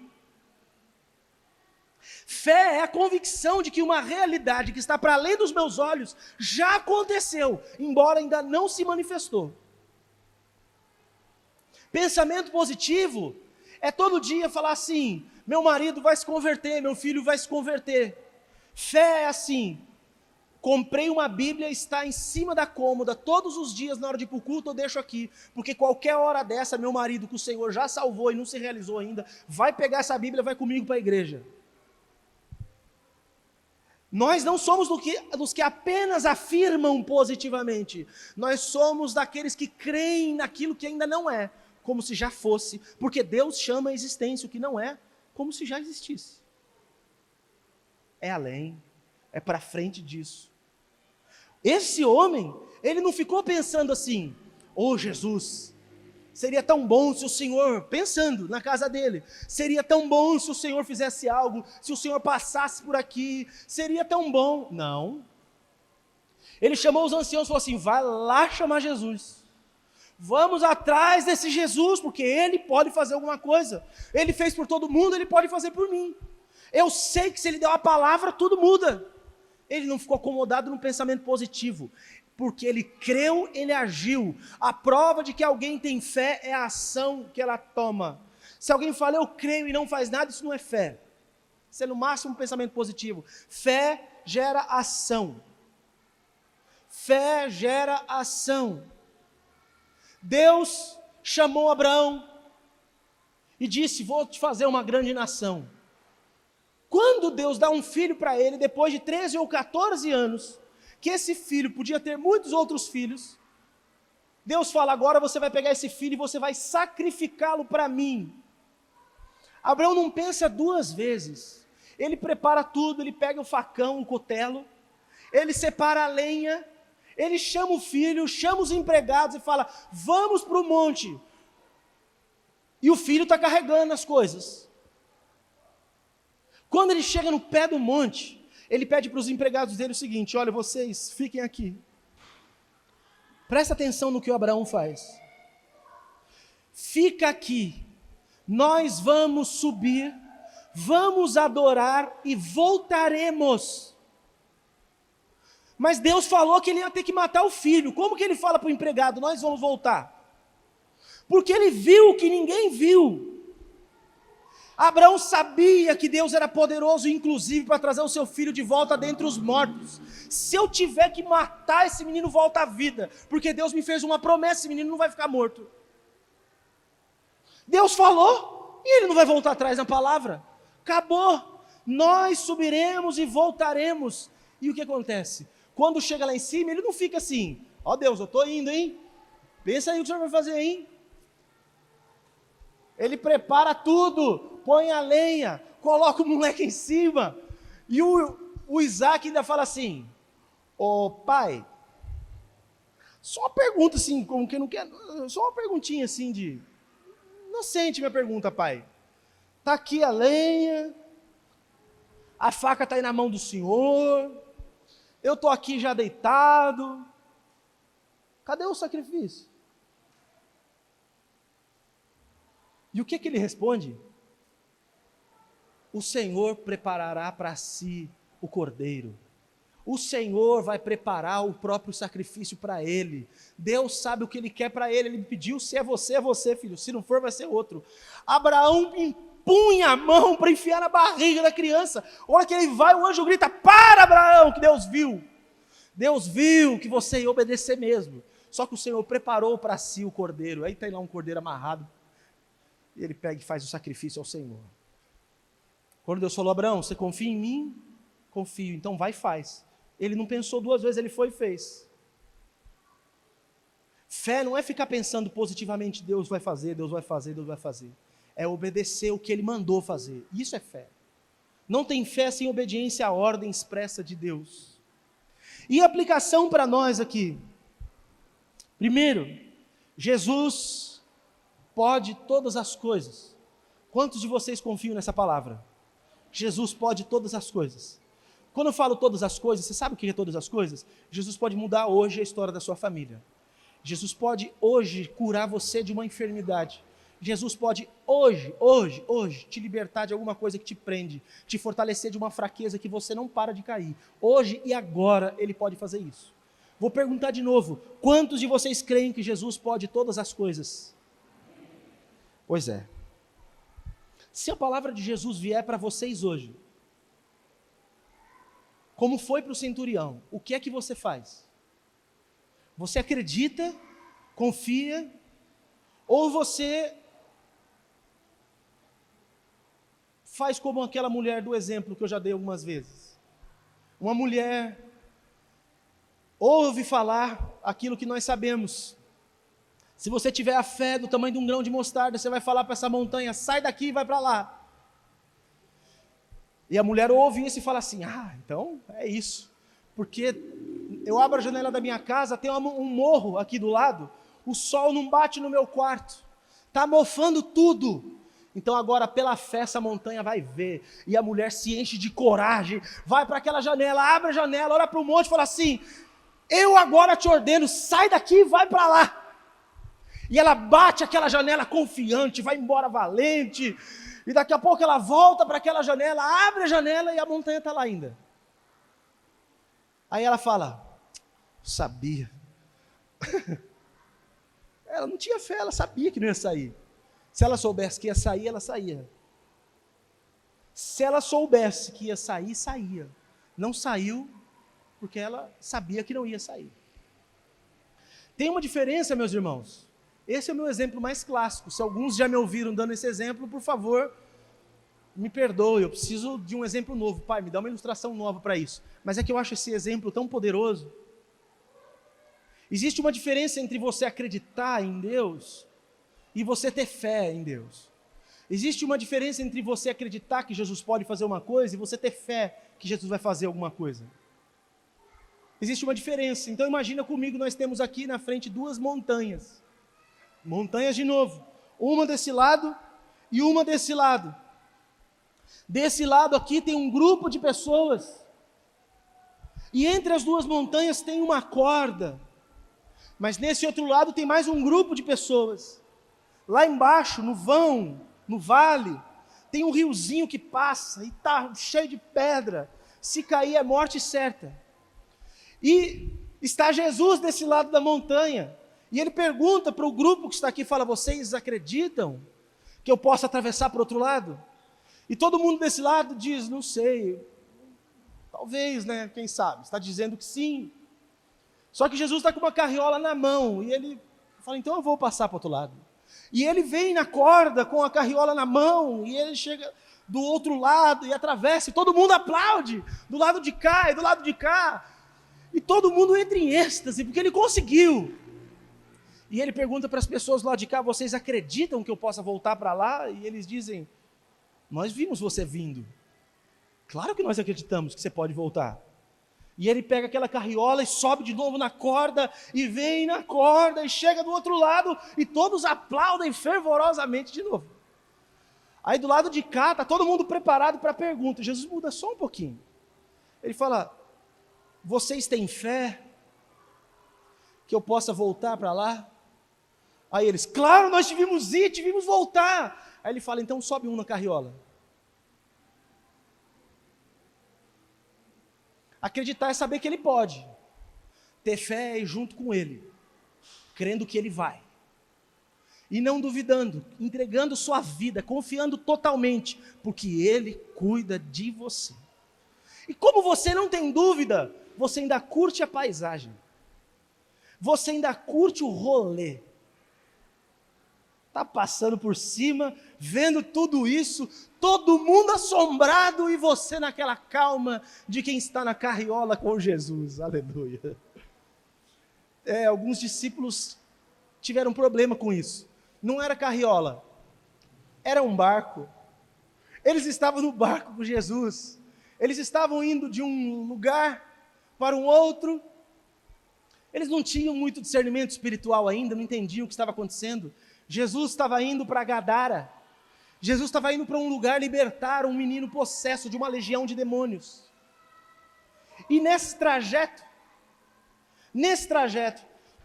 Fé é a convicção de que uma realidade que está para além dos meus olhos já aconteceu, embora ainda não se manifestou. Pensamento positivo é todo dia falar assim, meu marido vai se converter, meu filho vai se converter. Fé é assim, comprei uma Bíblia, está em cima da cômoda, todos os dias na hora de ir para o culto eu deixo aqui, porque qualquer hora dessa, meu marido que o Senhor já salvou e não se realizou ainda, vai pegar essa Bíblia e vai comigo para a igreja. Nós não somos dos que apenas afirmam positivamente, nós somos daqueles que creem naquilo que ainda não é, como se já fosse, porque Deus chama a existência o que não é, como se já existisse. É além, é para frente disso. Esse homem, ele não ficou pensando assim, Jesus, seria tão bom se o Senhor, pensando na casa dele, seria tão bom se o Senhor fizesse algo, se o Senhor passasse por aqui, seria tão bom. Não. Ele chamou os anciãos e falou assim, vai lá chamar Jesus. Vamos atrás desse Jesus, porque Ele pode fazer alguma coisa. Ele fez por todo mundo, Ele pode fazer por mim. Eu sei que se Ele deu a palavra, tudo muda. Ele não ficou acomodado no pensamento positivo, porque ele creu, ele agiu. A prova de que alguém tem fé é a ação que ela toma. Se alguém fala, eu creio e não faz nada, isso não é fé. Isso é no máximo um pensamento positivo. Fé gera ação. Fé gera ação. Deus chamou Abraão e disse, vou te fazer uma grande nação. Quando Deus dá um filho para ele, depois de 13 ou 14 anos, que esse filho podia ter muitos outros filhos, Deus fala, agora você vai pegar esse filho e você vai sacrificá-lo para mim. Abraão não pensa duas vezes, ele prepara tudo, ele pega o facão, o cutelo, ele separa a lenha, ele chama o filho, chama os empregados e fala, vamos para o monte. E o filho está carregando as coisas. Quando ele chega no pé do monte, ele pede para os empregados dele o seguinte, olha, vocês fiquem aqui. Presta atenção no que o Abraão faz. Fica aqui, nós vamos subir, vamos adorar e voltaremos. Mas Deus falou que ele ia ter que matar o filho. Como que ele fala para o empregado, nós vamos voltar? Porque ele viu o que ninguém viu. Abraão sabia que Deus era poderoso, inclusive, para trazer o seu filho de volta dentre os mortos. Se eu tiver que matar esse menino, volta à vida, porque Deus me fez uma promessa, esse menino não vai ficar morto. Deus falou, e ele não vai voltar atrás na palavra. Acabou, nós subiremos e voltaremos. E o que acontece? Quando chega lá em cima, ele não fica assim, ó Deus, eu estou indo, hein? Pensa aí o que o senhor vai fazer, hein? Ele prepara tudo, põe a lenha, coloca o moleque em cima, e o Isaac ainda fala assim, ô pai, só uma pergunta assim, como que não quer, só uma perguntinha assim de, inocente minha pergunta, pai, está aqui a lenha, a faca está aí na mão do senhor, eu estou aqui já deitado, cadê o sacrifício? E o que ele responde? O Senhor preparará para si o cordeiro. O Senhor vai preparar o próprio sacrifício para ele. Deus sabe o que ele quer para ele. Ele pediu, se é você, filho. Se não for, vai ser outro. Abraão impunha a mão para enfiar na barriga da criança. A hora que ele vai, o anjo grita, para Abraão, que Deus viu. Deus viu que você ia obedecer mesmo. Só que o Senhor preparou para si o cordeiro. Aí tem lá um cordeiro amarrado. E ele pega e faz o sacrifício ao Senhor. Quando Deus falou, Abraão, você confia em mim? Confio, então vai e faz. Ele não pensou duas vezes, ele foi e fez. Fé não é ficar pensando positivamente, Deus vai fazer, Deus vai fazer, Deus vai fazer. É obedecer o que ele mandou fazer. Isso é fé. Não tem fé sem obediência à ordem expressa de Deus. E aplicação para nós aqui. Primeiro, Jesus pode todas as coisas. Quantos de vocês confiam nessa palavra? Jesus pode todas as coisas. Quando eu falo todas as coisas, você sabe o que é todas as coisas? Jesus pode mudar hoje a história da sua família. Jesus pode hoje curar você de uma enfermidade. Jesus pode hoje, te libertar de alguma coisa que te prende, te fortalecer de uma fraqueza que você não para de cair. Hoje e agora Ele pode fazer isso. Vou perguntar de novo, quantos de vocês creem que Jesus pode todas as coisas? Pois é. Se a palavra de Jesus vier para vocês hoje, como foi para o centurião, o que é que você faz? Você acredita, confia, ou você faz como aquela mulher do exemplo que eu já dei algumas vezes? Uma mulher ouve falar aquilo que nós sabemos. Se você tiver a fé do tamanho de um grão de mostarda, você vai falar para essa montanha, sai daqui e vai para lá. E a mulher ouve isso e fala assim, então é isso. Porque eu abro a janela da minha casa, tem um morro aqui do lado, o sol não bate no meu quarto, está mofando tudo. Então agora pela fé essa montanha vai ver. E a mulher se enche de coragem, vai para aquela janela, abre a janela, olha para o monte e fala assim, eu agora te ordeno, sai daqui e vai para lá. E ela bate aquela janela confiante, vai embora valente, e daqui a pouco ela volta para aquela janela, abre a janela e a montanha está lá ainda. Aí ela fala, sabia. Ela não tinha fé, ela sabia que não ia sair. Se ela soubesse que ia sair, ela saía. Se ela soubesse que ia sair, saía. Não saiu, porque ela sabia que não ia sair. Tem uma diferença, meus irmãos. Esse é o meu exemplo mais clássico. Se alguns já me ouviram dando esse exemplo, por favor, me perdoe. Eu preciso de um exemplo novo. Pai, me dá uma ilustração nova para isso. Mas é que eu acho esse exemplo tão poderoso. Existe uma diferença entre você acreditar em Deus e você ter fé em Deus. Existe uma diferença entre você acreditar que Jesus pode fazer uma coisa e você ter fé que Jesus vai fazer alguma coisa. Existe uma diferença. Então imagina comigo, nós temos aqui na frente duas montanhas. Montanhas de novo. Uma desse lado e uma desse lado. Desse lado aqui tem um grupo de pessoas. E entre as duas montanhas tem uma corda. Mas nesse outro lado tem mais um grupo de pessoas. Lá embaixo, no vão, no vale, tem um riozinho que passa e está cheio de pedra. Se cair é morte certa. E está Jesus desse lado da montanha. E ele pergunta para o grupo que está aqui, fala, vocês acreditam que eu possa atravessar para o outro lado? E todo mundo desse lado diz, não sei, talvez, né, quem sabe, está dizendo que sim. Só que Jesus está com uma carriola na mão, e ele fala, então eu vou passar para o outro lado. E ele vem na corda com a carriola na mão, e ele chega do outro lado e atravessa, e todo mundo aplaude, do lado de cá e do lado de cá, e todo mundo entra em êxtase, porque ele conseguiu. E ele pergunta para as pessoas lá de cá, vocês acreditam que eu possa voltar para lá? E eles dizem, nós vimos você vindo. Claro que nós acreditamos que você pode voltar. E ele pega aquela carriola e sobe de novo na corda, e vem na corda, e chega do outro lado, e todos aplaudem fervorosamente de novo. Aí do lado de cá, está todo mundo preparado para a pergunta. Jesus muda só um pouquinho. Ele fala, vocês têm fé que eu possa voltar para lá? Aí eles, claro, nós tivemos ir, tivemos voltar. Aí ele fala, então sobe um na carriola. Acreditar é saber que ele pode. Ter fé é ir junto com ele, crendo que ele vai. E não duvidando, entregando sua vida, confiando totalmente, porque ele cuida de você. E como você não tem dúvida, você ainda curte a paisagem. Você ainda curte o rolê. Está passando por cima, vendo tudo isso, todo mundo assombrado e você naquela calma de quem está na carriola com Jesus. Aleluia. Alguns discípulos tiveram problema com isso. Não era carriola, era um barco. Eles estavam no barco com Jesus. Eles estavam indo de um lugar para um outro. Eles não tinham muito discernimento espiritual ainda, não entendiam o que estava acontecendo. Jesus estava indo para Gadara. Jesus estava indo para um lugar libertar um menino possesso de uma legião de demônios. E nesse trajeto,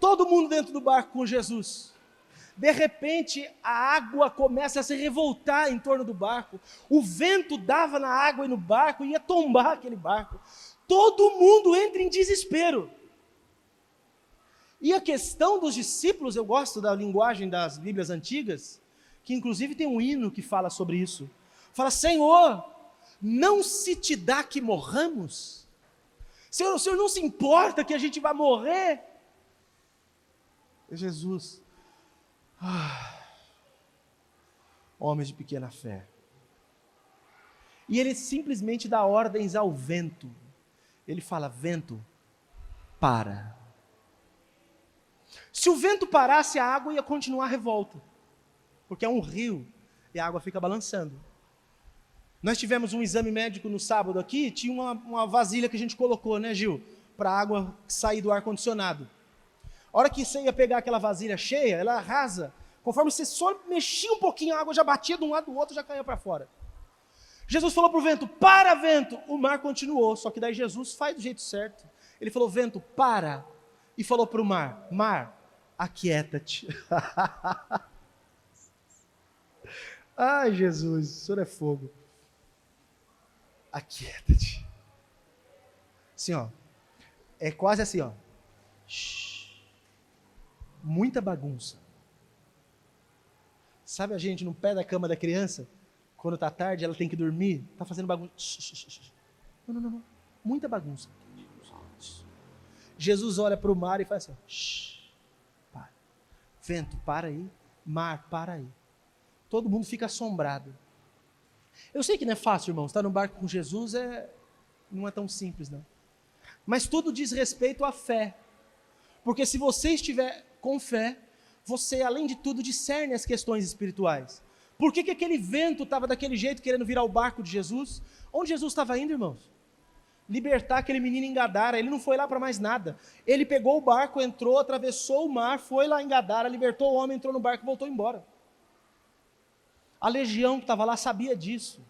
todo mundo dentro do barco com Jesus. De repente, a água começa a se revoltar em torno do barco. O vento dava na água e no barco, ia tombar aquele barco. Todo mundo entra em desespero. E a questão dos discípulos, eu gosto da linguagem das Bíblias antigas, que inclusive tem um hino que fala sobre isso. Fala, Senhor, não se te dá que morramos? Senhor, o Senhor não se importa que a gente vai morrer? Jesus, homens de pequena fé. E ele simplesmente dá ordens ao vento. Ele fala, vento, para. Se o vento parasse, a água ia continuar revolta, porque é um rio e a água fica balançando. Nós tivemos um exame médico no sábado aqui, tinha uma vasilha que a gente colocou, né, Gil, para a água sair do ar-condicionado. A hora que você ia pegar aquela vasilha cheia, ela rasa, conforme você só mexia um pouquinho, a água já batia de um lado do outro, já caía para fora. Jesus falou para o vento, para vento, o mar continuou, só que daí Jesus faz do jeito certo. Ele falou, vento, para, e falou para o mar, mar, aquieta-te. Ai, Jesus, o Senhor é fogo. Aquieta-te. Assim, ó. É quase assim, ó. Muita bagunça. Sabe a gente no pé da cama da criança? Quando está tarde, ela tem que dormir, está fazendo bagunça. Não. Muita bagunça. Jesus olha para o mar e faz assim, para. Vento, para aí. Mar, para aí. Todo mundo fica assombrado. Eu sei que não é fácil, irmãos, estar no barco com Jesus não é tão simples, não. Mas tudo diz respeito à fé. Porque se você estiver com fé, você, além de tudo, discerne as questões espirituais. Por que aquele vento estava daquele jeito, querendo virar o barco de Jesus? Onde Jesus estava indo, irmãos? Libertar aquele menino em Gadara. Ele não foi lá para mais nada. Ele pegou o barco, entrou, atravessou o mar, foi lá em Gadara, libertou o homem, entrou no barco e voltou embora. A legião que estava lá sabia disso.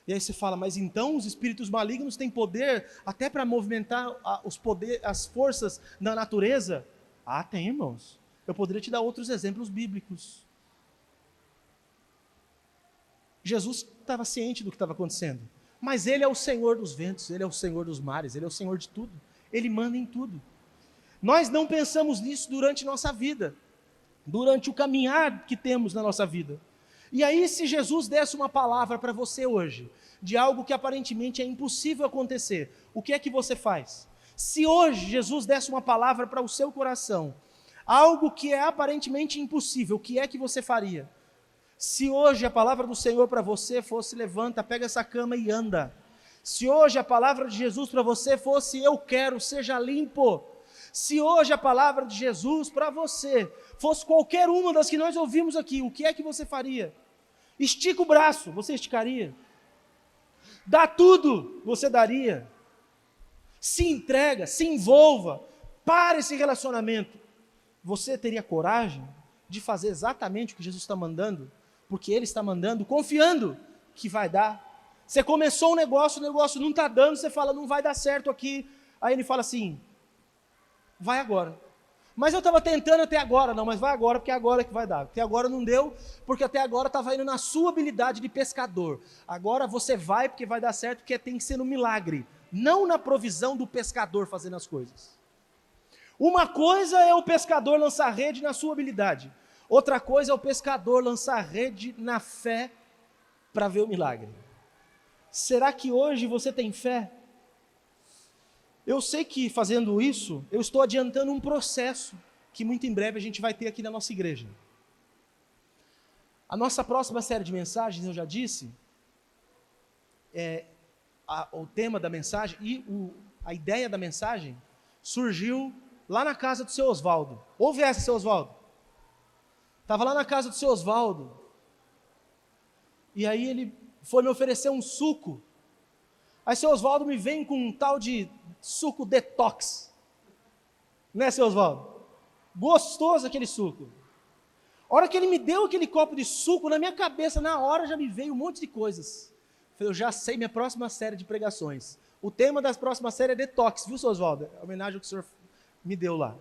E aí você fala, mas então os espíritos malignos têm poder até para movimentar as forças da natureza? Ah, tem, irmãos. Eu poderia te dar outros exemplos bíblicos. Jesus estava ciente do que estava acontecendo, mas Ele é o Senhor dos ventos, Ele é o Senhor dos mares, Ele é o Senhor de tudo, Ele manda em tudo. Nós não pensamos nisso durante nossa vida, durante o caminhar que temos na nossa vida. E aí, se Jesus desse uma palavra para você hoje, de algo que aparentemente é impossível acontecer, o que é que você faz? Se hoje Jesus desse uma palavra para o seu coração, algo que é aparentemente impossível, o que é que você faria? Se hoje a palavra do Senhor para você fosse: levanta, pega essa cama e anda. Se hoje a palavra de Jesus para você fosse: eu quero, seja limpo. Se hoje a palavra de Jesus para você fosse qualquer uma das que nós ouvimos aqui, o que é que você faria? Estica o braço, você esticaria? Dá tudo, você daria? Se entrega, se envolva, para esse relacionamento. Você teria coragem de fazer exatamente o que Jesus está mandando? Porque Ele está mandando, confiando que vai dar. Você começou um negócio, o negócio não está dando, você fala: não vai dar certo aqui. Aí Ele fala assim: vai agora. Mas eu estava tentando até agora. Não, mas vai agora, porque é agora que vai dar. Até agora não deu, porque até agora estava indo na sua habilidade de pescador. Agora você vai porque vai dar certo, porque tem que ser no milagre, não na provisão do pescador fazendo as coisas. Uma coisa é o pescador lançar rede na sua habilidade. Outra coisa é o pescador lançar rede na fé para ver o milagre. Será que hoje você tem fé? Eu sei que fazendo isso, eu estou adiantando um processo que muito em breve a gente vai ter aqui na nossa igreja. A nossa próxima série de mensagens, eu já disse, o tema da mensagem e a ideia da mensagem surgiu lá na casa do seu Oswaldo. Ouve essa, seu Oswaldo. Estava lá na casa do seu Oswaldo, e aí ele foi me oferecer um suco. Aí seu Oswaldo me vem com um tal de suco detox. Né, seu Oswaldo? Gostoso aquele suco. A hora que ele me deu aquele copo de suco, na minha cabeça, na hora já me veio um monte de coisas. Falei: eu já sei minha próxima série de pregações. O tema da próxima série é detox, viu, seu Oswaldo? É a homenagem ao que o senhor me deu lá.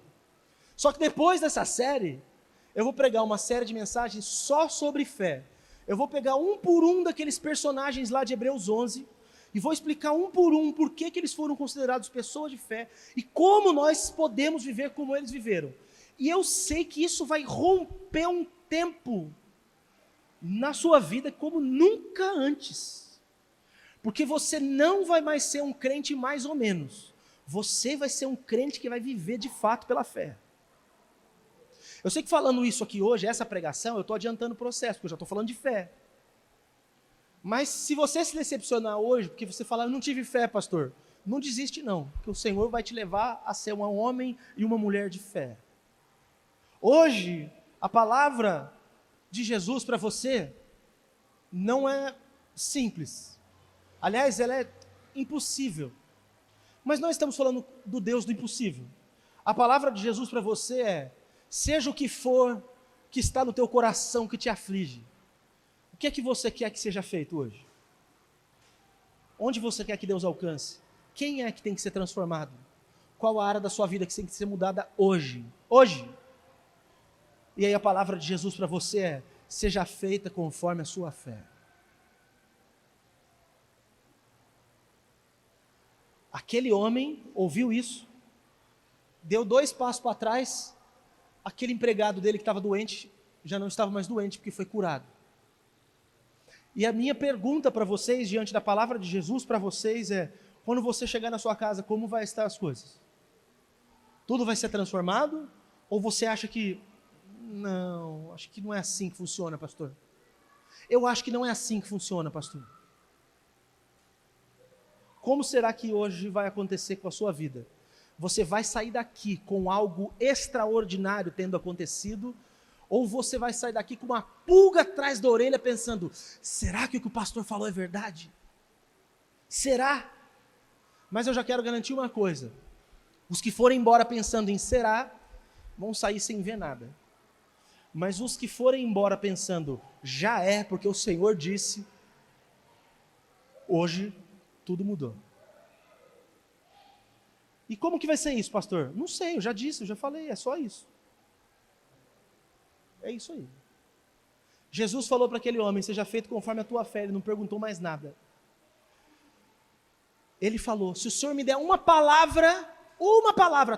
Só que depois dessa série, eu vou pregar uma série de mensagens só sobre fé. Eu vou pegar um por um daqueles personagens lá de Hebreus 11 e vou explicar um por um por que eles foram considerados pessoas de fé e como nós podemos viver como eles viveram. E eu sei que isso vai romper um tempo na sua vida como nunca antes. Porque você não vai mais ser um crente mais ou menos. Você vai ser um crente que vai viver de fato pela fé. Eu sei que falando isso aqui hoje, essa pregação, eu estou adiantando o processo, porque eu já estou falando de fé. Mas se você se decepcionar hoje, porque você falar: eu não tive fé, pastor, não desiste não, porque o Senhor vai te levar a ser um homem e uma mulher de fé. Hoje, a palavra de Jesus para você não é simples. Aliás, ela é impossível. Mas nós estamos falando do Deus do impossível. A palavra de Jesus para você é: seja o que for que está no teu coração que te aflige, o que é que você quer que seja feito hoje? Onde você quer que Deus alcance? Quem é que tem que ser transformado? Qual a área da sua vida que tem que ser mudada hoje? Hoje. E aí a palavra de Jesus para você é: seja feita conforme a sua fé. Aquele homem ouviu isso, deu 2 passos para trás, aquele empregado dele que estava doente, já não estava mais doente porque foi curado. E a minha pergunta para vocês, diante da palavra de Jesus para vocês é: quando você chegar na sua casa, como vai estar as coisas? Tudo vai ser transformado? Ou você acha que, não, acho que não é assim que funciona, pastor? Eu acho que não é assim que funciona, pastor. Como será que hoje vai acontecer com a sua vida? Você vai sair daqui com algo extraordinário tendo acontecido? Ou você vai sair daqui com uma pulga atrás da orelha pensando: será que o que o pastor falou é verdade? Será? Mas eu já quero garantir uma coisa: os que forem embora pensando em será, vão sair sem ver nada. Mas os que forem embora pensando já é, porque o Senhor disse, hoje tudo mudou. E como que vai ser isso, pastor? Não sei, eu já disse, eu já falei, é só isso. É isso aí. Jesus falou para aquele homem, seja feito conforme a tua fé, ele não perguntou mais nada. Ele falou, se o Senhor me der uma palavra,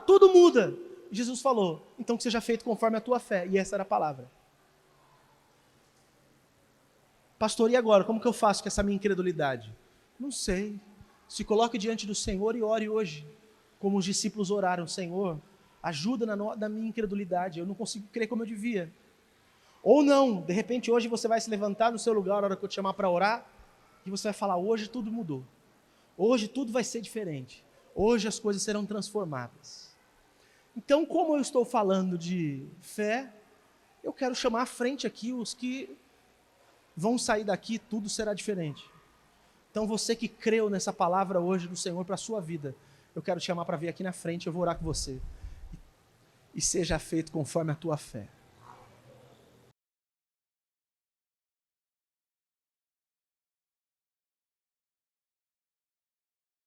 tudo muda. Jesus falou, então que seja feito conforme a tua fé, e essa era a palavra. Pastor, e agora, como que eu faço com essa minha incredulidade? Não sei. Se coloque diante do Senhor e ore hoje, como os discípulos oraram, Senhor, ajuda na minha incredulidade, eu não consigo crer como eu devia. Ou não, de repente hoje você vai se levantar no seu lugar, na hora que eu te chamar para orar, e você vai falar, hoje tudo mudou. Hoje tudo vai ser diferente. Hoje as coisas serão transformadas. Então, como eu estou falando de fé, eu quero chamar à frente aqui os que vão sair daqui, tudo será diferente. Então, você que creu nessa palavra hoje do Senhor para a sua vida, eu quero te chamar para vir aqui na frente, eu vou orar com você. E seja feito conforme a tua fé.